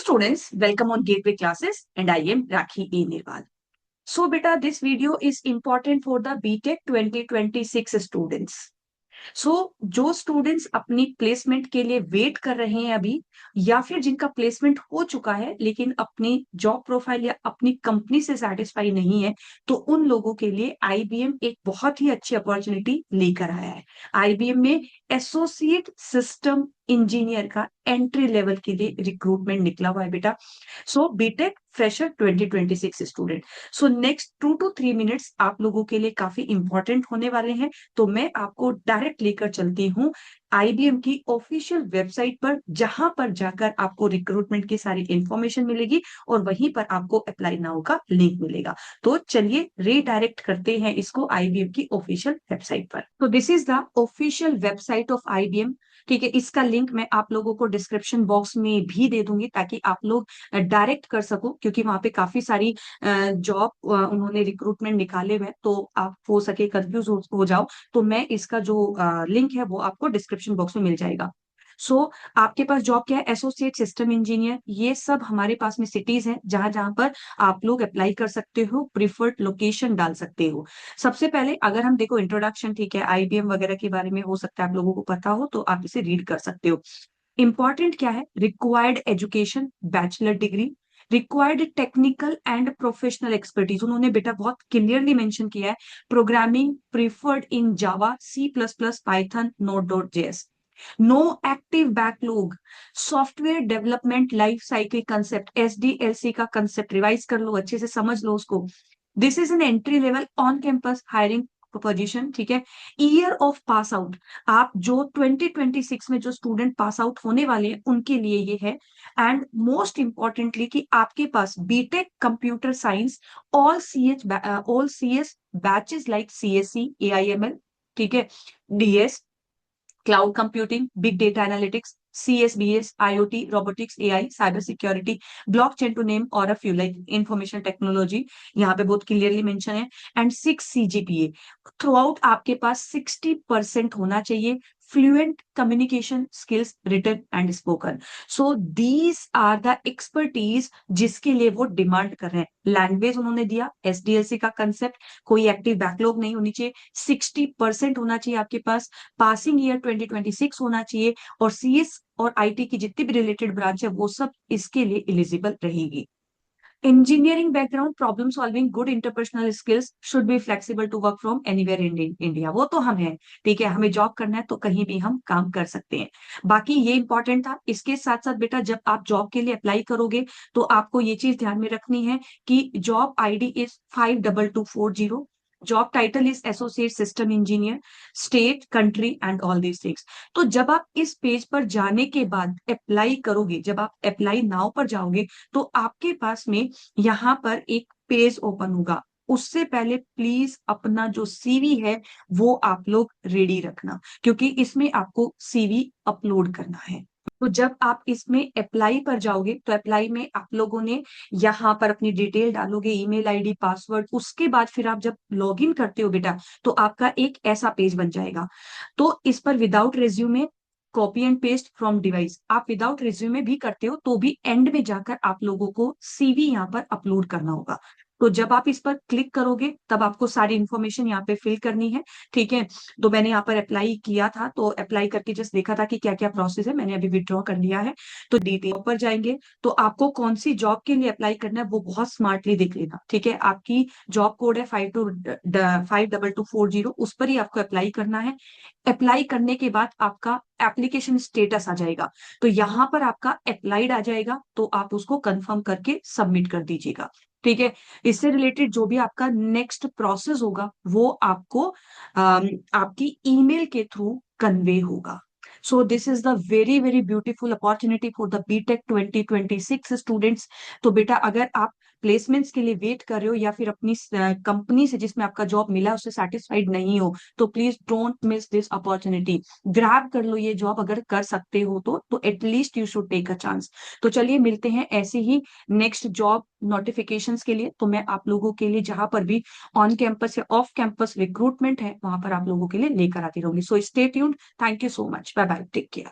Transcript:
students, welcome on Gateway Classes and I am Rakhi E. Nirwal. So beta, this video is important for the BTech 2026 students. जो students अपनी placement के लिए wait कर रहे हैं अभी या फिर जिनका प्लेसमेंट हो चुका है लेकिन अपनी जॉब प्रोफाइल या अपनी कंपनी से सेटिस्फाई नहीं है, तो उन लोगों के लिए आईबीएम एक बहुत ही अच्छी अपॉर्चुनिटी लेकर आया है। आईबीएम में एसोसिएट सिस्टम इंजीनियर का एंट्री लेवल के लिए रिक्रूटमेंट निकला हुआ है बेटा। BTech fresher 2026 student. Next 2 to 3 minutes आप लोगों के लिए काफी इंपॉर्टेंट होने वाले हैं, तो मैं आपको डायरेक्ट लेकर चलती हूँ आईबीएम की ऑफिशियल वेबसाइट पर, जहां पर जाकर आपको रिक्रूटमेंट की सारी इंफॉर्मेशन मिलेगी और वहीं पर आपको अप्लाई नाउ का लिंक मिलेगा। तो चलिए रीडायरेक्ट करते हैं इसको आईबीएम की ऑफिशियल वेबसाइट पर। तो this is the official website of IBM. ठीक है, इसका लिंक मैं आप लोगों को डिस्क्रिप्शन बॉक्स में भी दे दूंगी ताकि आप लोग डायरेक्ट कर सको, क्योंकि वहां पे काफी सारी जॉब उन्होंने रिक्रूटमेंट निकाले हुए, तो आप हो सके कंफ्यूज हो जाओ, तो मैं इसका जो लिंक है वो आपको डिस्क्रिप्शन बॉक्स में मिल जाएगा। आपके पास जॉब क्या है, एसोसिएट सिस्टम इंजीनियर, ये सब हमारे पास में सिटीज हैं जहां जहां पर आप लोग अप्लाई कर सकते हो, प्रिफर्ड लोकेशन डाल सकते हो। सबसे पहले अगर हम देखो इंट्रोडक्शन, ठीक है, आईबीएम वगैरह के बारे में हो सकता है आप लोगों को पता हो, तो आप इसे रीड कर सकते हो। इंपॉर्टेंट क्या है, required education bachelor degree, required technical and professional expertise, उन्होंने बेटा बहुत क्लियरली मेंशन किया है, programming preferred in Java, C++, Python, Node.js, no active backlog, software development life cycle concept, SDLC का कंसेप्ट रिवाइज कर लो, अच्छे से समझ लो उसको। This is an entry level on campus hiring position. ठीक है, ईयर ऑफ पास आउट, आप जो 2026 में जो स्टूडेंट पास आउट होने वाले हैं उनके लिए ये है। एंड मोस्ट इंपॉर्टेंटली कि आपके पास BTech computer science all CS batches like CSC, AIML, ठीक है, DS, cloud computing, big data analytics, CSBS, IoT, robotics, AI, cyber security, blockchain to name और a few, like information technology, यहाँ पे बहुत clearly mention है। And 6 CGPA, throughout आपके पास 60% होना चाहिए, fluent communication skills, written and spoken. These are the expertise जिसके लिए वो डिमांड कर रहे हैं। लैंग्वेज उन्होंने दिया, SDLC का कंसेप्ट, कोई एक्टिव बैकलॉग नहीं होनी चाहिए, 60% होना चाहिए आपके पास, पासिंग ईयर 2026 होना चाहिए, और CS और IT की जितनी भी रिलेटेड ब्रांच है वो सब इसके लिए एलिजिबल रहेगी। Engineering background, problem solving, good interpersonal skills, should be flexible to work from anywhere in India, वो तो हम हैं। ठीक है, हमें जॉब करना है तो कहीं भी हम काम कर सकते हैं। बाकी ये इंपॉर्टेंट था। इसके साथ साथ बेटा जब आप जॉब के लिए अप्लाई करोगे तो आपको ये चीज ध्यान में रखनी है कि job ID is 52240, job title is associate system engineer, state, country and all these things. तो जब आप इस पेज पर जाने के बाद अप्लाई करोगे, जब आप अप्लाई नाउ पर जाओगे, तो आपके पास में यहां पर एक पेज ओपन होगा। उससे पहले प्लीज अपना जो CV है वो आप लोग रेडी रखना, क्योंकि इसमें आपको CV अपलोड करना है। तो जब आप इसमें अप्लाई पर जाओगे तो अप्लाई में आप लोगों ने यहाँ पर अपनी डिटेल डालोगे, ईमेल ID, पासवर्ड, उसके बाद फिर आप जब लॉग इन करते हो बेटा तो आपका एक ऐसा पेज बन जाएगा। तो इस पर without resume, copy and paste from device, आप विदाउट रिज्यूमे भी करते हो तो भी एंड में जाकर आप लोगों को CV यहाँ पर अपलोड करना होगा। तो जब आप इस पर क्लिक करोगे तब आपको सारी इंफॉर्मेशन यहाँ पे फिल करनी है। ठीक है, तो मैंने यहाँ पर अप्लाई किया था, तो अप्लाई करके जस्ट देखा था कि क्या क्या प्रोसेस है, मैंने अभी विड्रॉ कर लिया है। तो डिटेल पर जाएंगे तो आपको कौन सी जॉब के लिए अप्लाई करना है वो बहुत स्मार्टली देख लेना। ठीक है, आपकी जॉब कोड है 52240, उस पर ही आपको अप्लाई करना है। अप्लाई करने के बाद आपका एप्लीकेशन स्टेटस आ जाएगा, तो यहां पर आपका अप्लाइड आ जाएगा, तो आप उसको कंफर्म करके सबमिट कर दीजिएगा। ठीक है, इससे रिलेटेड जो भी आपका नेक्स्ट प्रोसेस होगा वो आपको आपकी ईमेल के थ्रू कन्वे होगा। So this is the very very beautiful opportunity for the BTech 2026 students. तो बेटा अगर आप प्लेसमेंट्स के लिए वेट कर रहे हो या फिर अपनी कंपनी से जिसमें आपका जॉब मिला उससे सेटिस्फाइड नहीं हो, तो please don't miss this opportunity, grab कर लो ये जॉब, अगर कर सकते हो तो at least you should take a chance. तो चलिए मिलते हैं ऐसे ही नेक्स्ट जॉब नोटिफिकेशंस के लिए। तो मैं आप लोगों के लिए जहां पर भी ऑन कैंपस या ऑफ कैंपस रिक्रूटमेंट है वहां पर आप लोगों के लिए लेकर आती रहूंगी। So stay tuned, thank you so much, bye bye, take care.